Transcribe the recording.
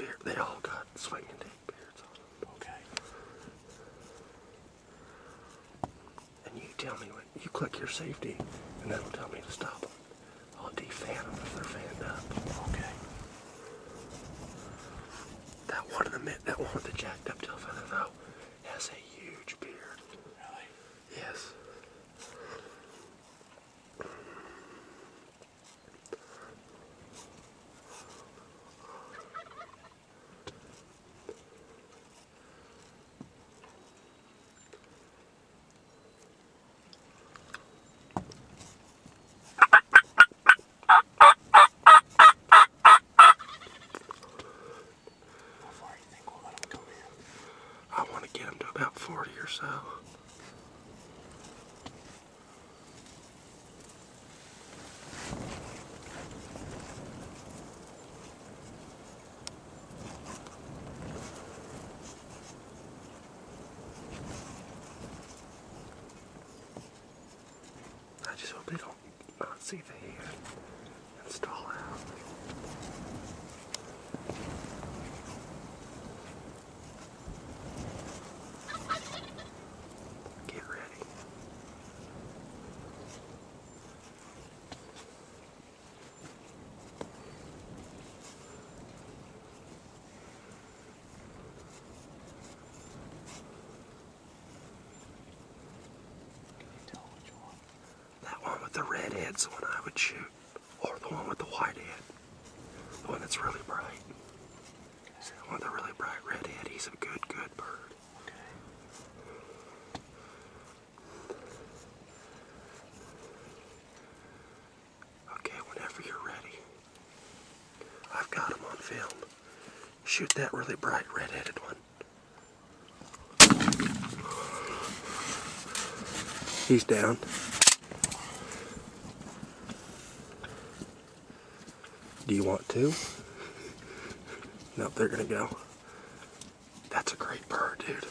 beard. They all got swinging deep beards on them. Okay. And you tell me when you click your safety, and that'll tell me to stop them. I'll defan them if they're fanned up. Okay. That one with the jacked up tail feather though has a huge beard. Really? Yes. I want to get them to about 40 or so. I just hope they don't not see the head and stall out. Get ready. Tell which one. That one with the red head's the one I would shoot. Or the one with the white head. The one that's really bright. See, the one with the really bright red head, he's a good bird. Okay, whenever you're ready. I've got him on film. Shoot that really bright red-headed one. He's down. Do you want to? Nope, they're gonna go. That's a great bird, dude.